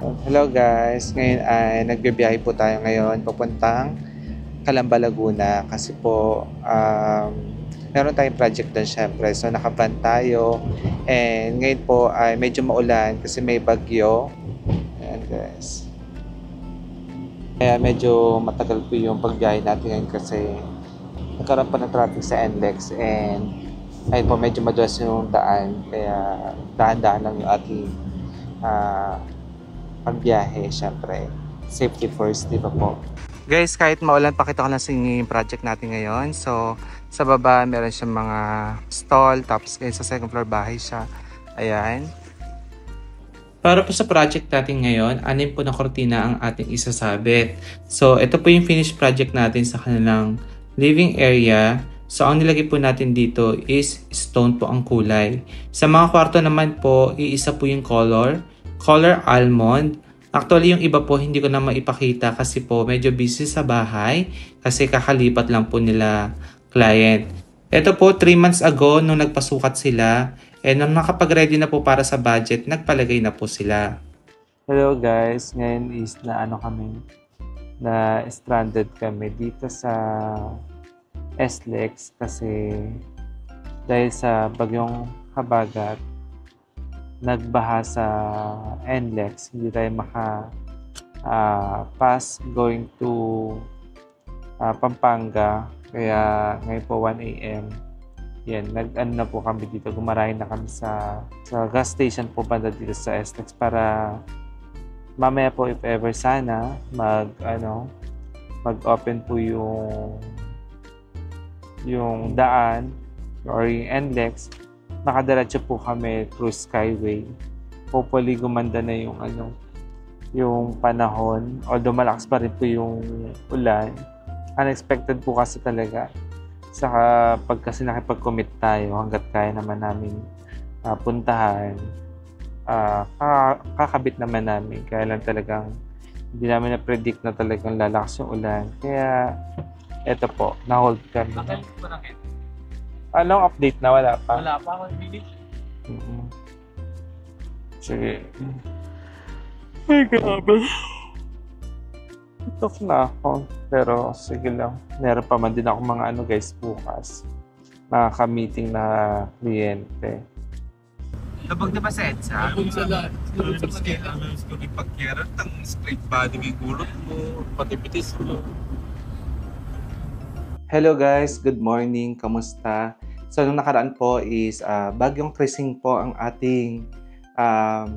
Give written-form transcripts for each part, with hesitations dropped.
Hello guys, ngayon ay nagbibiyahe po tayo ngayon papuntang Calamba, Laguna kasi po meron tayong project doon syempre. So nakaban tayo and ngayon po ay medyo maulan kasi may bagyo. Ayan guys. Kaya medyo matagal po yung pagbiyahe natin ngayon kasi nagkaroon pa ng traffic sa NLEX and ayun po medyo madulas yung daan kaya dahan-dahan lang yung ating ah, pagbiyahe, syempre. Safety first, di ba po? Guys, kahit maulan, pakita ko lang sa inyo yung project natin ngayon. So, sa baba, meron siyang mga stall. Tapos, guys, sa second floor bahay siya. Ayan. Para po sa project natin ngayon, 6 po na kortina ang ating isasabit. So, ito po yung finished project natin sa kanilang living area. So, ang nilagay po natin dito is stone po ang kulay. Sa mga kwarto naman po, iisa po yung color almond. Actually, yung iba po hindi ko na maipakita kasi po medyo busy sa bahay kasi kakalipat lang po nila client. Ito po 3 months ago nung nagpasukat sila and nung nakapag-ready na po para sa budget, nagpalagay na po sila. Hello guys, ngayon is na stranded kami dito sa SLEX kasi dahil sa bagyong habagat nagbaha sa NLEX, hindi tayo pass going to Pampanga. Kaya ngayon po 1 AM. Yan, na po kami dito. Gumarahin na kami sa gas station po banda dito sa SLEX para mamaya po if ever sana mag-open po yung daan or yung NLEX, nakadiretso po kami through Skyway. Hopefully gumanda na yung panahon. Although malakas pa rin po yung ulan. Unexpected po kasi talaga. Saka kasi nakipag-commit tayo hanggat kaya naman namin puntahan. Kakabit naman namin. Kaya lang talagang hindi namin na-predict na talagang lalakas yung ulan. Kaya eto po, na-hold kami. Anong update na? Wala pa? Wala pa ako finish. Sige. Ay, grabe. Itok na ako. Pero sige lang. Meron pa man din ako mga guys bukas. Nakaka-meeting na kliyente. Labag na ba sa EDSA? Labag sa lahat. Labag sa skate. Ano yung pagkyaran ng straight body ng gulot mo, pati pitis mo. Hello guys, good morning. Kamusta? So, nung nakaraan po is bagyong Krising po ang ating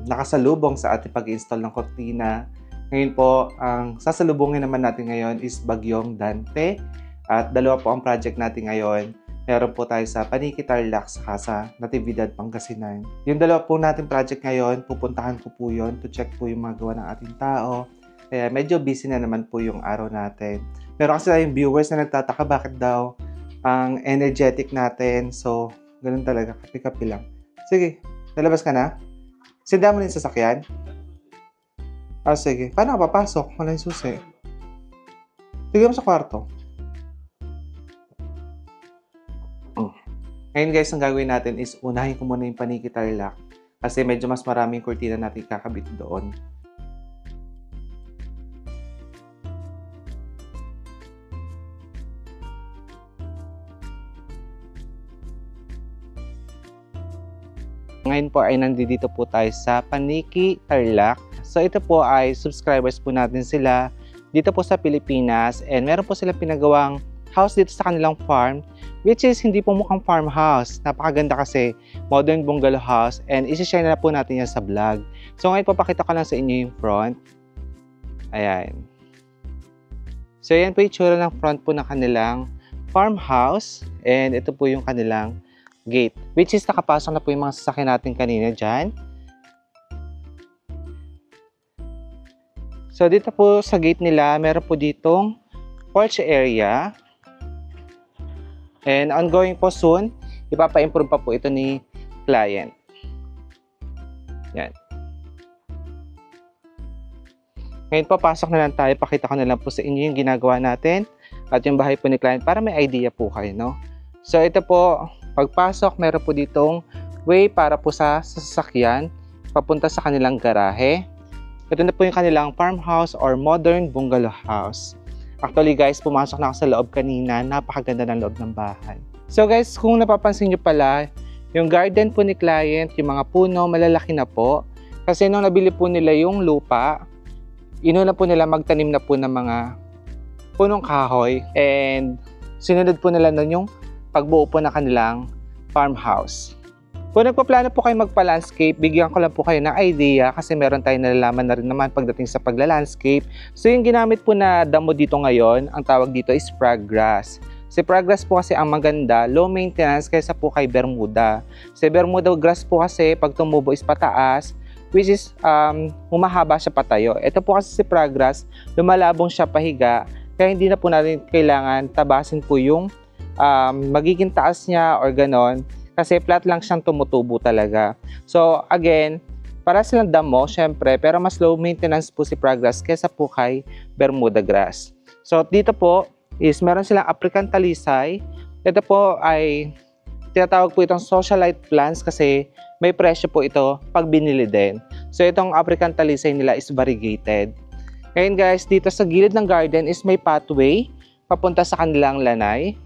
nakasalubong sa ating pag-install ng kortina. Ngayon po, ang sasalubungin naman natin ngayon is bagyong Dante. At dalawa po ang project natin ngayon. Meron po tayo sa Paniki, Tarlac, saka sa Natividad, Pangasinan. Yung dalawa po natin project ngayon, pupuntahan ko po yun to check po yung mga gawa ng ating tao. Kaya medyo busy na naman po yung araw natin. Pero kasi tayong viewers na nagtataka bakit daw ang energetic natin. So, ganun talaga. Kapi-kapi lang. Sige, lalabas ka na? Sinda mo na yung sasakyan? Sige. Paano ka papasok? Wala yung susi. Sige mo sa kwarto. Ngayon guys, ang gagawin natin is unahin ko muna yung Paniki Tarlac kasi medyo mas maraming kurtina natin kakabit doon. Ngayon po ay nandito po tayo sa Paniki, Tarlac. So ito po ay subscribers po natin sila dito po sa Pilipinas and meron po silang pinagawang house dito sa kanilang farm which is hindi po mukhang farmhouse. Napakaganda kasi modern bungalow house and isi-share na po natin yan sa vlog. So ngayon papakita ko lang sa inyo yung front. Ayan. So yan po yung itsura ng front po ng kanilang farmhouse and ito po yung kanilang gate, which is nakapasok na po yung mga sasakyan natin kanina dyan. So dito po sa gate nila, meron po ditong porch area. And ongoing po soon, ipapa-improve pa po ito ni client. Yan. Ngayon po, pasok na lang tayo. Pakita ko na lang po sa inyo yung ginagawa natin at yung bahay po ni client para may idea po kayo, no? So ito po, pagpasok, meron po ditong way para po sa sasakyan papunta sa kanilang garahe. Ito na po yung kanilang farmhouse or modern bungalow house. Actually guys, pumasok na ako sa loob kanina. Napakaganda ng loob ng bahay. So guys, kung napapansin nyo pala, yung garden po ni client, yung mga puno, malalaki na po. Kasi nung nabili po nila yung lupa, inuna po nila magtanim na po ng mga punong kahoy. And sinunod po nila nun yung pagbuo po ng kanilang farmhouse. Kung nagpaplano po kayo magpa-landscape, bigyan ko lang po kayo ng idea kasi meron tayong nalalaman na rin naman pagdating sa pagla-landscape. So yung ginamit po na damo dito ngayon, ang tawag dito is Fraggrass. Si Fraggrass po kasi ang maganda, low maintenance kaysa po kay Bermuda. Si Bermuda grass po kasi pag tumubo is pataas, which is humahaba siya patayo. Ito po kasi si Fraggrass, lumalabong siya pahiga, kaya hindi na po natin kailangan tabasin po yung magiging taas niya or ganon. Kasi flat lang siyang tumutubo talaga. So again, para silang damo, syempre, pero mas low maintenance po si Fraggrass kaysa po kay Bermuda grass. So dito po is meron silang African talisay. Ito po ay tinatawag po itong socialite plants kasi may presyo po ito pag binili din. So itong African talisay nila is variegated. Ngayon guys, dito sa gilid ng garden is may pathway papunta sa kanilang lanay.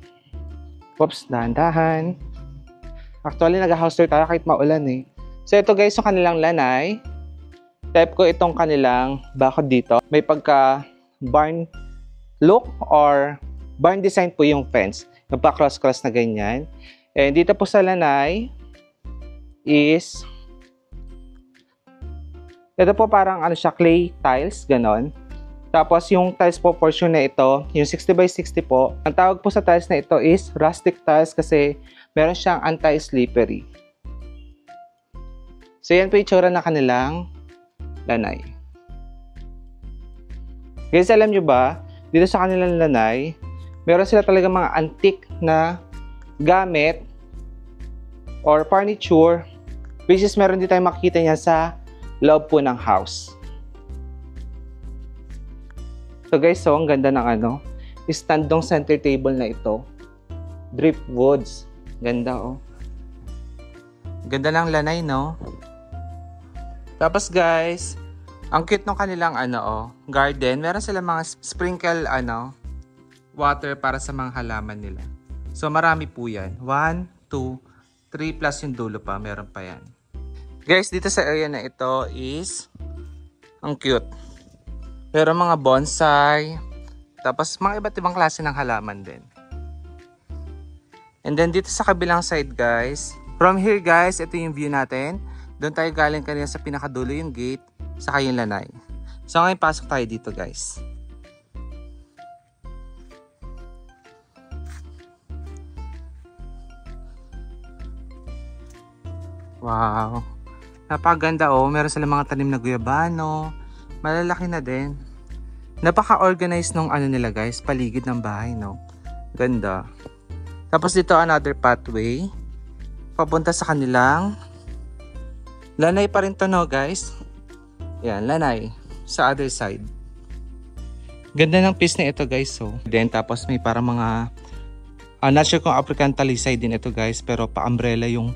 Oops, dahan-dahan. Actually, nag-house tour tayo kahit maulan eh. So, ito guys, yung kanilang lanay. Type ko itong kanilang bakod dito. May pagka-barn look or barn design po yung fence. Yung pa-cross-cross na ganyan. And dito po sa lanay is ito po parang ano siya, clay tiles, ganon. Tapos yung tiles po portion na ito, yung 60 by 60 po, ang tawag po sa tiles na ito is rustic tiles kasi meron siyang anti-slippery. So yan po yung itsura na kanilang lanay. Guys, alam nyo ba, dito sa kanilang lanay, meron sila talaga mga antique na gamit or furniture, which is meron din tayong makikita niya sa loob po ng house. So guys, so ang ganda ng standong center table na ito. Driftwoods. Ganda oh. Ganda ng lanay, no? Tapos guys, ang cute ng kanilang garden. Meron silang mga sprinkle water para sa mga halaman nila. So marami po yan. 1, 2, 3 plus yung dulo pa. Meron pa yan. Guys, dito sa area na ito is ang cute. Meron mga bonsai. Tapos mga iba't ibang klase ng halaman din. And then dito sa kabilang side guys, from here guys, ito yung view natin. Doon tayo galing kanina sa pinakadulo yung gate, saka yung lanay. So ngayon pasok tayo dito guys. Wow. Napakaganda oh, meron silang mga tanim na guyabano. Malalaki na din. Napaka-organized nung nila guys, paligid ng bahay no. Ganda. Tapos dito another pathway papunta sa kanilang lanay pa rin to no guys. Yan, lanay sa other side. Ganda ng piece na ito guys. So, then tapos may para mga not sure kung African talisay din ito guys, pero pa-umbrella yung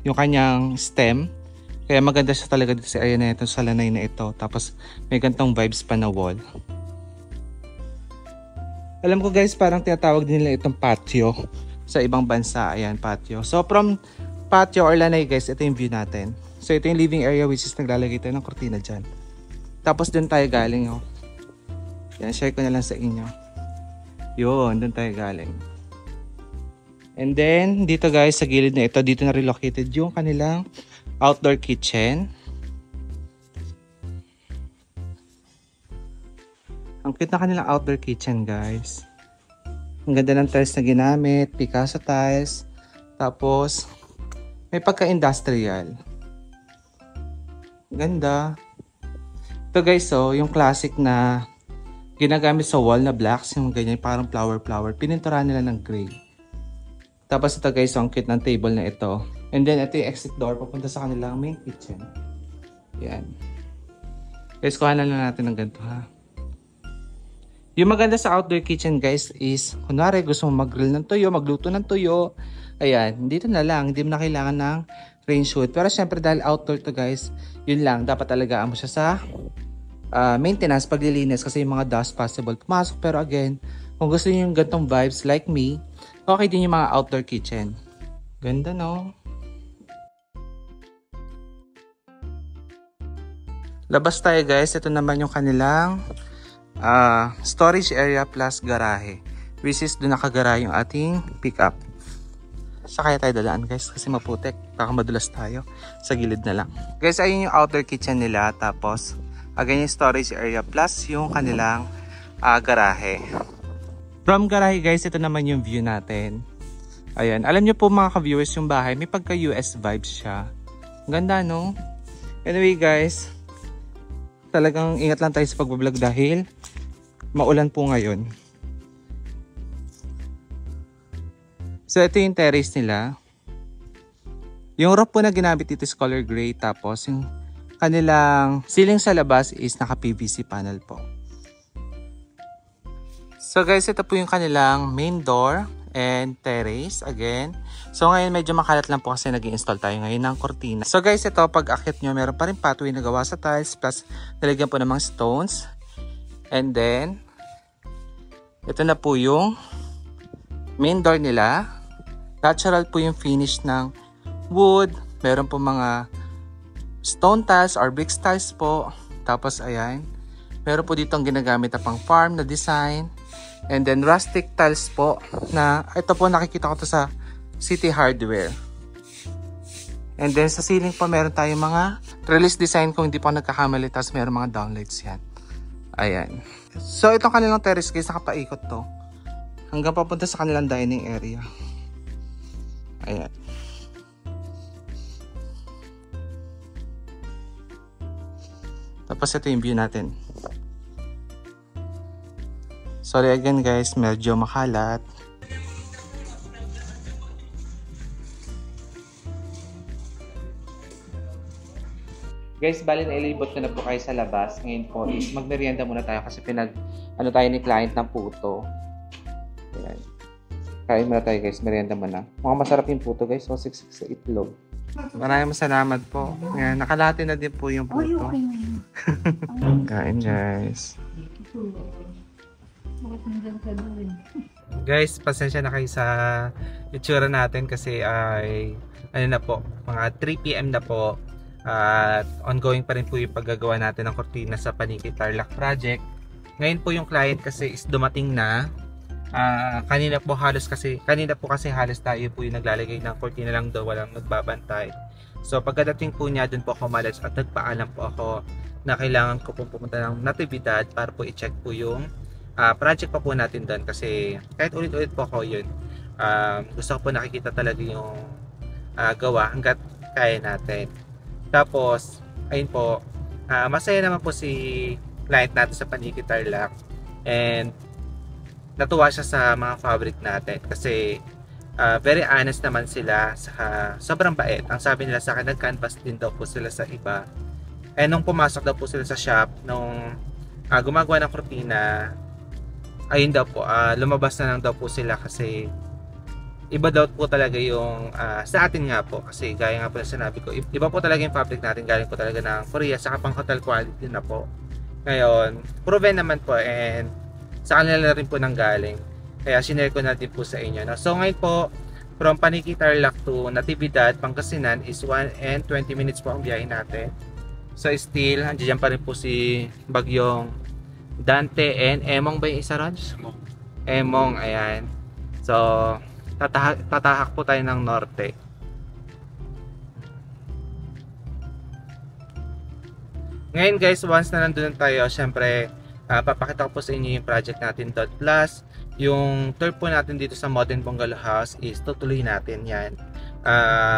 kanyang stem. Kaya maganda siya talaga dito sa area na ito, sa lanay na ito. Tapos may gantong vibes pa na wall. Alam ko guys, parang tinatawag din nila itong patio sa ibang bansa. Ayan, patio. So from patio or lanay guys, ito yung view natin. So ito yung living area, which is naglalagay tayo ng kortina dyan. Tapos dun tayo galing oh. Yan, share ko na lang sa inyo. Yun, dun tayo galing. And then dito guys, sa gilid na ito, dito na relocated yung kanilang outdoor kitchen. Ang cute na kanilang outdoor kitchen guys. Ang ganda ng tiles na ginamit, Picasso tiles. Tapos may pagka-industrial. Ganda. Ito guys, so yung classic na ginagamit sa wall na blacks, yung ganyan parang flower. Pininturahan nila ng gray. Tapos ito guys, so ang cute ng table na ito. And then ito yung exit door papunta sa kanilang main kitchen. Yan. Guys, kuhanan lang natin ng ganito ha. Yung maganda sa outdoor kitchen guys is, kunwari gusto mo mag-grill ng tuyo, magluto ng tuyo, ayan, dito na lang, hindi mo na kailangan ng rain shoot. Pero syempre dahil outdoor to guys, yun lang, dapat alagaan mo siya sa maintenance, paglilinis kasi yung mga dust possible pumasok. Pero again, kung gusto niyo yung gantong vibes like me, okay din yung mga outdoor kitchen. Ganda no? Labas tayo guys, ito naman yung kanilang storage area plus garahe. Which is doon nakagarahe yung ating pickup. Sa kaya tayo dadaan guys kasi maputek. Baka madulas tayo. Sa gilid na lang. Guys, ayun yung outer kitchen nila. Tapos, again yung storage area plus yung kanilang garahe. From garahe guys, ito naman yung view natin. Ayan. Alam nyo po mga ka-viewers, yung bahay may pagka-US vibes siya. Ganda no? Anyway guys, talagang ingat lang tayo sa pag-vlog dahil maulan po ngayon. So ito yung terrace nila. Yung roof po na ginamit dito is color gray. Tapos yung kanilang ceiling sa labas is naka PVC panel po. So guys, ito po yung kanilang main door and terrace again. So ngayon medyo makalat lang po kasi nag-i-install tayo ngayon ng kortina. So guys, ito pag akit nyo meron pa rin pathway na gawa sa tiles plus nalagyan po ng mga stones. And then ito na po yung main door nila. Natural po yung finish ng wood. Meron po mga stone tiles or brick tiles po. Tapos ayan, meron po dito ang ginagamit na pang farm na design. And then rustic tiles po na ito po nakikita ko to sa City Hardware. And then sa ceiling po meron tayong mga trellis design kung hindi po nagkakamali. Tapos meron mga downlights yan. Ayan. So itong kanilang terrace guys, nakapaikot to hanggang papunta sa kanilang dining area. Ayan. Tapos ito yung view natin. Sorry again guys, medyo makalat. Guys, bali na ilibot ko na po kayo sa labas. Ngayon po is magmerienda muna tayo kasi tayo ni client ng puto. Ayan. Kain muna tayo guys, merienda muna. Mukhang masarap yung puto guys, so 6 sa itlog. Maraming salamat po. Ayan, nakalati na din po yung puto. Kain guys. Guys, pasensya na kayo sa itsura natin kasi ay ano na po, mga 3 PM na po. At ongoing pa rin po yung paggagawa natin ng kortina sa Paniki Tarlac project. Ngayon po yung client kasi is dumating na. Kanina po kasi halos tayo po yung naglalagay ng kortina lang daw, walang nagbabantay. So pagdating po niya, dun po ako malas at nagpaalam po ako na kailangan ko po pumunta ng Natividad para po i-check po yung project pa po natin doon kasi kahit ulit-ulit po ako yun, gusto ko po nakikita talaga yung gawa hanggat kaya natin. Tapos ayun po, masaya naman po si client natin sa Paniki Tarlac and natuwa siya sa mga fabric natin kasi very honest naman sila, sa sobrang bait. Ang sabi nila sa akin, nag-canvas din daw po sila sa iba and nung pumasok daw po sila sa shop nung gumagawa ng kortina, ayun daw po, lumabas na lang daw po sila kasi iba daw po talaga yung sa atin nga po kasi gaya nga po na sinabi ko, iba po talaga yung fabric natin, galing po talaga ng Korea, saka pang hotel quality na po. Ngayon, proven naman po and sa kanila rin po nang galing, kaya sinare ko na din po sa inyo, no? So ngayon po, from Paniki Tarlac to Natividad, Pangasinan is 1 and 20 minutes po ang biyahe natin. So still, andiyan pa rin po si Bagyong Dante and Emong ba yung isa ron? Emong, ayan. So tatahak po tayo ng norte. Ngayon guys, once na nandun tayo, syempre papakita ko po sa inyo yung project natin dot plus. Yung tour po natin dito sa Modern Bungalow House is tutuloy natin yan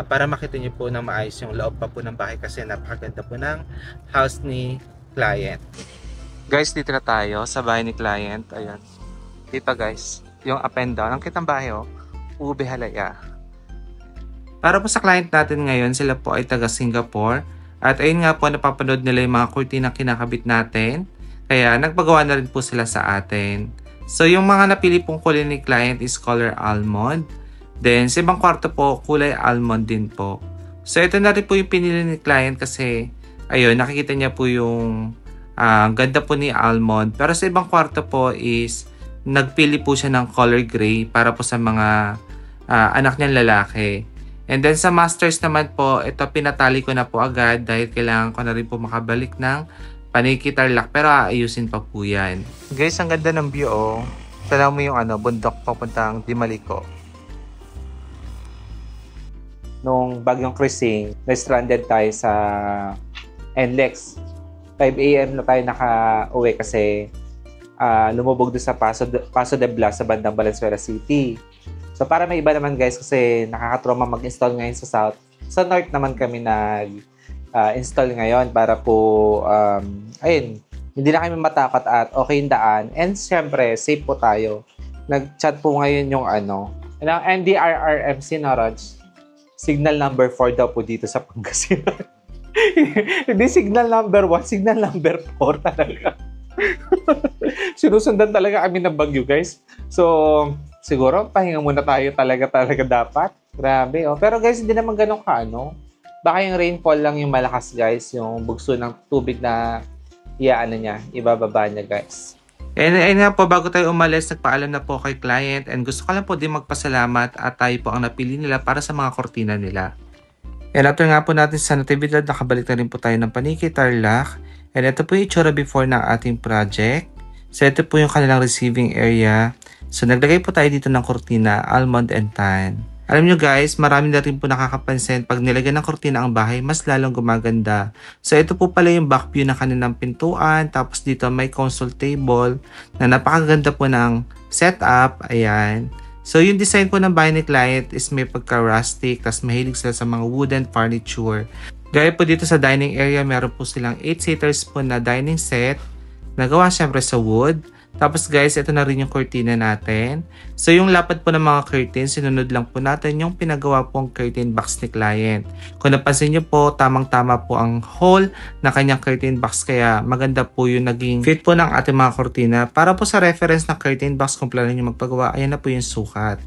para makita nyo po ng maayos yung loob pa po ng bahay kasi napakaganda po ng house ni client. Guys, dito na tayo sa bahay ni client. Ayan. Dito guys, yung up and down. Ang kitang bahay Ube Halaya. Para po sa client natin ngayon, sila po ay taga Singapore. At ayun nga po, napapanood nila yung mga kurtina kinakabit natin. Kaya nagpagawa na rin po sila sa atin. So yung mga napili pong kulay ni client is color almond. Then sa ibang kwarto po, kulay almond din po. So ito na rin po yung pinili ni client kasi ayun, nakikita niya po yung ganda po ni almond. Pero sa ibang kwarto po is nagpili po siya ng color gray para po sa mga anak niyang lalaki. And then sa masters naman po, ito pinatali ko na po agad dahil kailangan ko na rin po makabalik ng paniki tarlac, pero aayusin pa po yan. Guys, ang ganda ng view oh. Tanaw mo yung bundok papuntang Dimalico. Nung bagyong Crising, na-stranded tayo sa NLEX. 5 AM na tayo naka-uwi kasi lumubog doon sa Paso de Blas sa bandang Valenzuela City. So para may iba naman guys kasi nakakatrauma mag-install ngayon sa South. Sa North naman kami install ngayon para po ayun, hindi na kami matakot at okay yung daan. And syempre, safe po tayo. Nag-chat po ngayon yung NDRRMC na Raj. Signal number 4 daw po dito sa Pangasinan. Hindi signal number 1, signal number 4 talaga. Sinusundan talaga kami ng bagyo, guys. So, siguro, pahinga muna tayo talaga dapat. Grabe, oh. Pero guys, hindi naman ganun baka yung rainfall lang yung malakas, guys. Yung bugso ng tubig na ibababa niya, guys. And nga po, bago tayo umalis, nagpaalam na po kay client and gusto ko lang po din magpasalamat at tayo po ang napili nila para sa mga kortina nila. And after nga po natin sa natividad, nakabalik na rin po tayo ng paniki tarlac. And ito po yung itsura before ng ating project. So ito po yung kanilang receiving area. So naglagay po tayo dito ng kortina, almond and tan. Alam nyo guys, marami na rin po nakakapansin pag nilagyan ng kortina ang bahay, mas lalong gumaganda. So ito po pala yung back view ng kanilang pintuan. Tapos dito may console table na napakaganda po ng setup. Ayan. So yung design po ng bahay ni client is may pagka-rustic. Tapos mahilig sila sa mga wooden furniture. Gaya po dito sa dining area, meron po silang 8-seaters po na dining set. Nagawa syempre sa wood. Tapos guys, ito na rin yung curtain natin. So yung lapad po ng mga curtain, sinunod lang po natin yung pinagawa pong curtain box ni client. Kung napansin nyo po, tamang-tama po ang hole na kanyang curtain box. Kaya maganda po yung naging fit po ng ating mga kurtina. Para po sa reference ng curtain box, kung plano nyo magpagawa, ayan na po yung sukat.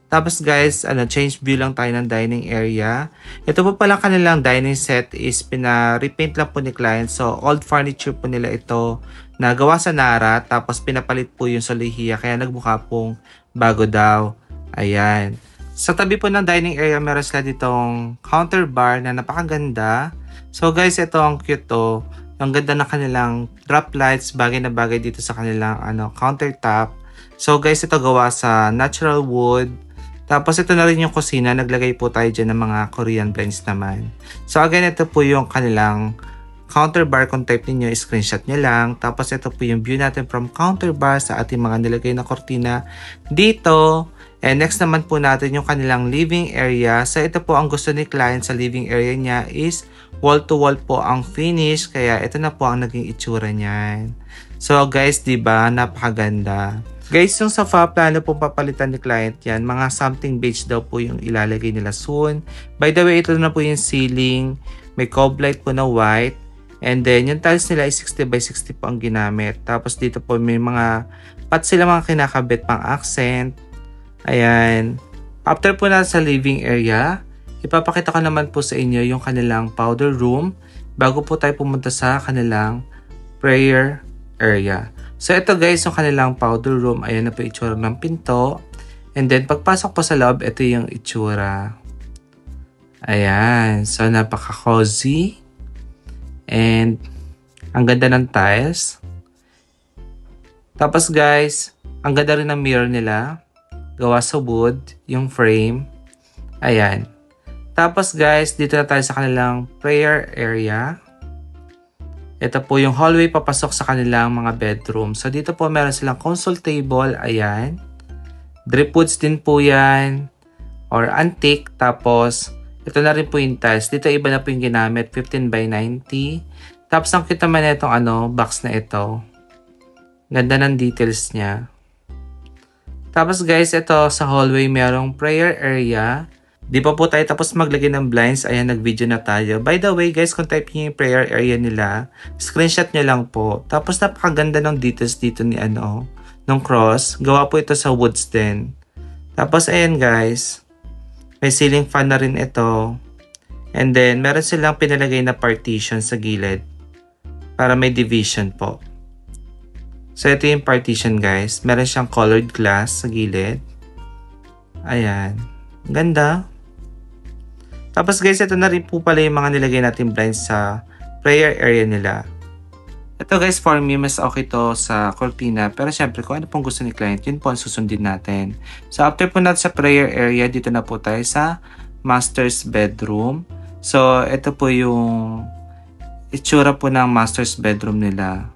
Tapos guys, change view lang tayo ng dining area. Ito po pala kanilang dining set is pina-repaint lang po ni client. So old furniture po nila ito. Nagawa sa Nara, tapos pinapalit po yung solihiya, kaya nagmukha pong bago daw. Ayan. Sa tabi po ng dining area, meron sila ditong counter bar na napakaganda. So guys, ito ang cute to. Ang ganda na kanilang drop lights, bagay na bagay dito sa kanilang countertop. So guys, ito gawa sa natural wood. Tapos ito na rin yung kusina, naglagay po tayo dyan ng mga Korean blends naman. So again, ito po yung kanilang counter bar. Kung type ninyo, screenshot nyo lang. Tapos ito po yung view natin from counter bar sa ating mga nilagay na kortina dito. And next naman po natin yung kanilang living area. So ito po ang gusto ni client sa living area niya is wall to wall po ang finish. Kaya ito na po ang naging itsura niyan. So guys, diba? Napakaganda. Guys, yung sofa, plano pong papalitan ni client yan. Mga something beige daw po yung ilalagay nila soon. By the way, ito na po yung ceiling. May cob light po na white. And then, yung tiles nila ay 60 by 60 po ang ginamit. Tapos dito po may mga sila mga kinakabit pang accent. Ayan. After po na sa living area, ipapakita ko naman po sa inyo yung kanilang powder room bago po tayo pumunta sa kanilang prayer area. So ito guys, yung kanilang powder room. Ayan na po itsura ng pinto. And then pagpasok po sa loob, ito yung itsura. Ayan. So napaka-cozy. And ang ganda ng tiles. Tapos guys, ang ganda rin ng mirror nila. Gawa sa wood, yung frame. Ayan. Tapos guys, dito na tayo sa kanilang prayer area. Ito po yung hallway papasok sa kanilang mga bedroom. So dito po meron silang console table. Ayan. Dripwoods din po yan. Or antique. Tapos ito na rin po yung tiles. Dito iba na po yung ginamit. 15 by 90. Tapos ang kita man itong box na ito. Ganda ng details niya. Tapos guys, ito sa hallway merong prayer area. Di pa po tayo tapos maglagay ng blinds. Ayan, nag-video na tayo. By the way guys, kung type nyo yung prayer area nila, screenshot nyo lang po. Tapos napakaganda ng details dito ni nung cross. Gawa po ito sa woods din. Tapos ayan guys, may ceiling fan na rin ito. And then, meron silang pinalagay na partition sa gilid para may division po. So, ito yung partition guys. Meron siyang colored glass sa gilid. Ayan. Ganda. Tapos guys, ito na rin po pala yung mga nilagay natin blinds sa prayer area nila. Ito guys, for me, mas okay to sa cortina. Pero syempre, kung ano pong gusto ni client, yun po ang susundin natin. So, after po natin sa prayer area, dito na po tayo sa master's bedroom. So, ito po yung itsura po ng master's bedroom nila.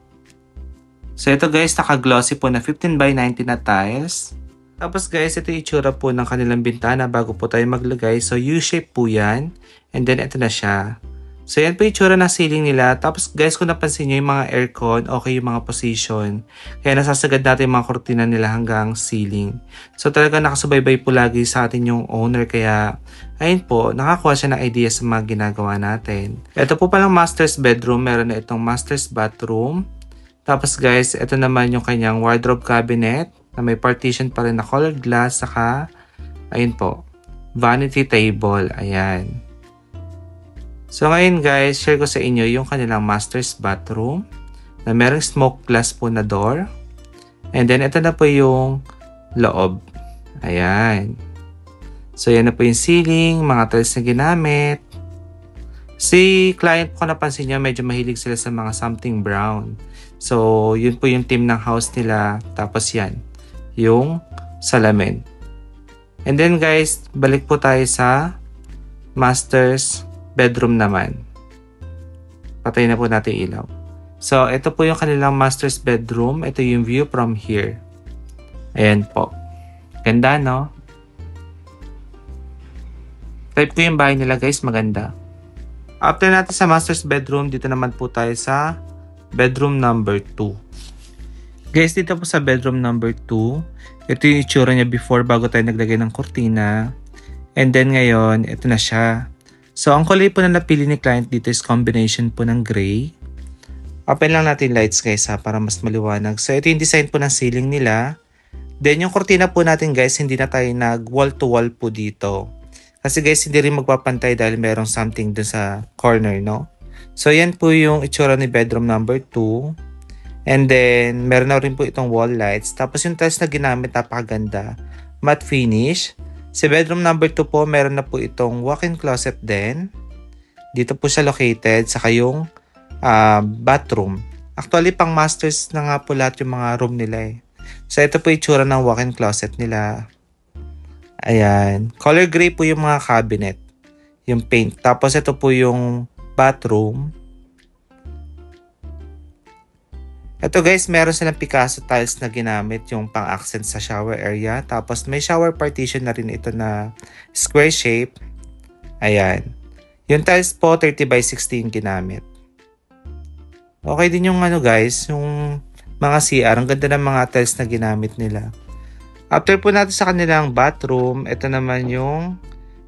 So, ito guys, naka-glossy po na 15 by 19 na tiles. Tapos guys, ito yung itsura po ng kanilang bintana bago po tayo maglagay. So, U-shape po yan. And then, ito na siya. So, yan po yung itsura ng ceiling nila. Tapos guys, kung napansin nyo yung mga aircon, okay yung mga position. Kaya nasasagad natin yung mga kortina nila hanggang ceiling. So, talaga nakasubaybay po lagi sa atin yung owner. Kaya, ayun po, nakakuha siya ng idea sa mga ginagawa natin. Ito po palang master's bedroom. Meron na itong master's bathroom. Tapos guys, ito naman yung kanyang wardrobe cabinet na may partition pa rin na colored glass. Saka, ayun po, vanity table. Ayan. So ngayon guys, share ko sa inyo yung kanilang master's bathroom na merong smoke glass po na door. And then ito na po yung loob. Ayan. So yan na po yung ceiling, mga tiles na ginamit. Si client ko napansin nyo, medyo mahilig sila sa mga something brown. So yun po yung theme ng house nila. Tapos yan, yung salamin. And then guys, balik po tayo sa master's bedroom naman. Patay na po natin ilaw. So, ito po yung kanilang master's bedroom. Ito yung view from here. Ayan po. Ganda, no? Type ko yung bahay nila, guys. Maganda. After natin sa master's bedroom, dito naman po tayo sa bedroom number 2. Guys, dito po sa bedroom number 2, ito yung itsura niya before bago tayo naglagay ng kortina. And then ngayon, ito na siya. So, ang kulay po na napili ni client dito is combination po ng gray. Open lang natin lights guys ha, para mas maliwanag. So, ito yung design po ng ceiling nila. Then, yung kortina po natin guys, hindi na tayo nag wall to wall po dito. Kasi guys, hindi rin magpapantay dahil merong something dun sa corner, no? So, yan po yung itsura ni bedroom number 2. And then, meron na rin po itong wall lights. Tapos, yung tiles na ginamit, napakaganda. Matte finish. Sa bedroom number 2 po, meron na po itong walk-in closet din. Dito po siya located. Saka yung bathroom. Actually, pang masters na nga po lahat yung mga room nila eh. So, ito po yung itsura ng walk-in closet nila. Ayan. Color gray po yung mga cabinet. Yung paint. Tapos, ito po yung bathroom. Ito guys, meron silang Picasso tiles na ginamit yung pang-accent sa shower area. Tapos may shower partition na rin ito na square shape. Ayan. Yung tiles po, 30 by 60 yung ginamit. Okay din yung ano guys, yung mga CR. Ang ganda ng mga tiles na ginamit nila. After po natin sa kanilang bathroom, ito naman yung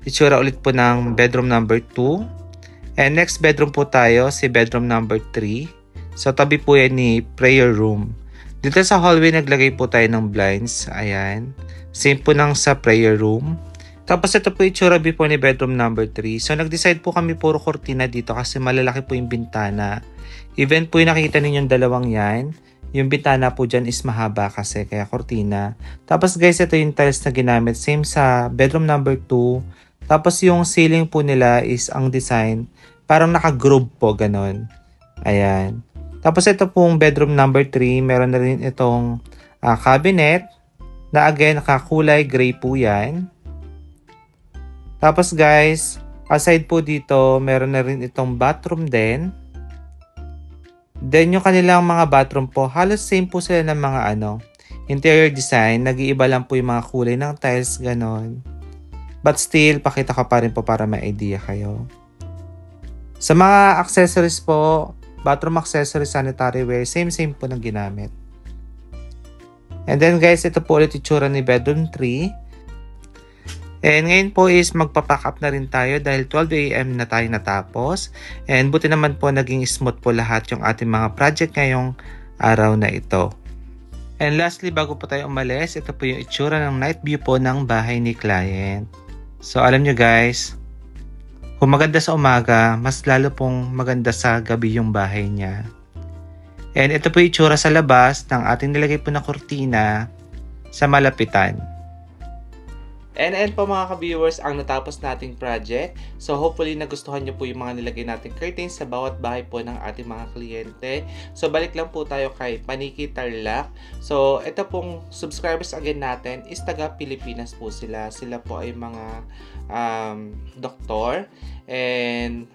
itsura ulit po ng bedroom number 2. And next bedroom po tayo, si bedroom number 3. So, tabi po yan ni prayer room. Dito sa hallway, naglagay po tayo ng blinds. Ayan. Same po ng sa prayer room. Tapos, ito po itsura before ni bedroom number 3. So, nag-decide po kami puro kortina dito kasi malalaki po yung bintana. Even po yung nakikita ninyong dalawang yan. Yung bintana po dyan is mahaba kasi, kaya kortina. Tapos, guys, ito yung tiles na ginamit. Same sa bedroom number 2. Tapos, yung ceiling po nila is ang design. Parang naka-groove po, ganon. Ayan. Tapos ito pong bedroom number 3, meron na rin itong cabinet na again nakakulay gray po yan. Tapos guys, aside po dito, meron na rin itong bathroom din. Then yung kanilang mga bathroom po, halos same po sila ng mga interior design. Nag-iiba lang po yung mga kulay ng tiles, ganon. But still, pakita ko pa rin po para may idea kayo. Sa mga accessories po, bathroom accessories, sanitary ware, same po ng ginamit. And then guys, ito po ulit itsura ni bedroom 3. And ngayon po is magpapack up na rin tayo dahil 12 AM na tayo natapos. And buti naman po naging smooth po lahat yung ating mga project ngayong araw na ito. And lastly, bago po tayo umalis, ito po yung itsura ng night view po ng bahay ni client. So alam nyo guys, Kung maganda sa umaga, mas lalo pong maganda sa gabi yung bahay niya. And ito po yung itsura sa labas ng ating nilagay po na kurtina sa malapitan. And po mga ka-viewers, ang natapos nating project. So hopefully nagustuhan nyo po yung mga nilagay nating curtains sa bawat bahay po ng ating mga kliyente. So balik lang po tayo kay Paniki Tarlac. So ito pong subscribers again natin is taga Pilipinas po sila. Sila po ay mga doktor. And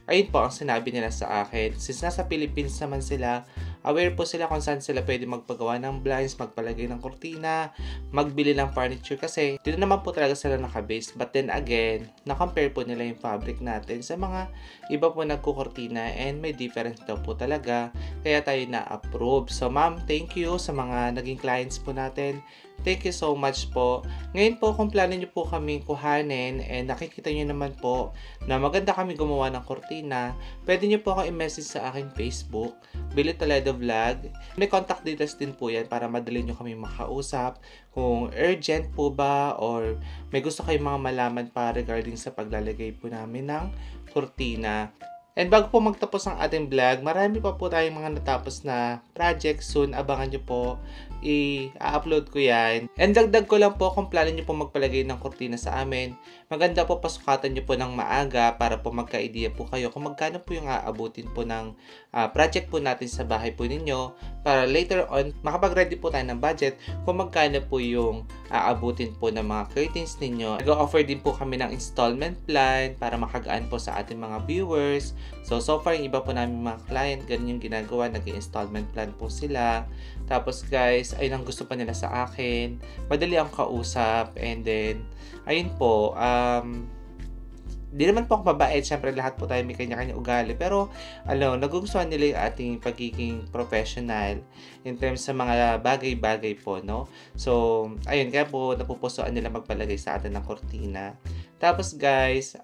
ayun po ang sinabi nila sa akin. Since nasa Philippines naman sila, aware po sila kung saan sila pwede magpagawa ng blinds, magpalagay ng kurtina, magbili ng furniture kasi dito naman po talaga sila nakabase. But then again, na-compare po nila yung fabric natin sa mga iba po nagkukurtina and may difference daw po talaga. Kaya tayo na-approve. So ma'am, thank you sa mga naging clients po natin. Thank you so much po. Ngayon po, kung plano nyo po kami kuhanin and nakikita nyo naman po na maganda kami gumawa ng kurtina, pwede nyo po ako i-message sa aking Facebook, Billy Toledo Vlog. May contact details din po yan para madali nyo kami makausap. Kung urgent po ba or may gusto kayong mga malaman pa regarding sa paglalagay po namin ng kurtina. And bago po magtapos ang ating vlog, marami pa po tayong mga natapos na project. Soon, abangan nyo po. I-upload ko yan. And dagdag ko lang po kung plano nyo po magpalagay ng kurtina sa amin. Maganda po pasukatan nyo po ng maaga para po magka-idea po kayo kung magkano po yung aabutin po ng project po natin sa bahay po ninyo. Para later on, makapag-ready po tayo ng budget kung magkano po yung aabutin po ng mga curtains ninyo. Nag-offer din po kami ng installment plan para makagaan po sa ating mga viewers. So far, yung iba po namin mga client, ganun yung ginagawa, nag-installment plan po sila. Tapos guys, ayun ang gusto pa nila sa akin. Madali ang kausap. And then, ayun po, di naman po ako mabait. Siyempre, lahat po tayo may kanya-kanya ugali. Pero, nagugustuhan nila yung ating pagiging professional in terms sa mga bagay-bagay po, no? So, ayun, kaya po napupusuan nila magpalagay sa atin ng kurtina. Tapos guys,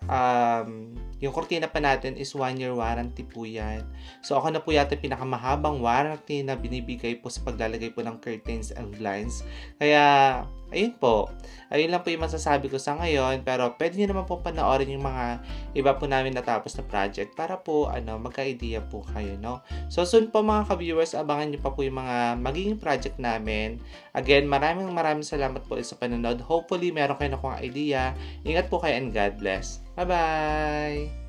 yung kurtina pa natin is 1-year warranty po yan. So ako na po yata pinakamahabang warranty na binibigay po sa paglalagay po ng curtains and blinds. Kaya, ayun po. Ayun lang po yung masasabi ko sa ngayon. Pero pwede nyo naman po panoorin yung mga iba po namin natapos na project para po magka-idea po kayo, no? So soon po mga ka-viewers, abangan nyo pa po yung mga magiging project namin. Again, maraming salamat po sa panonood. Hopefully, meron kayo na kung idea. Ingat po kayo and God bless. Bye-bye!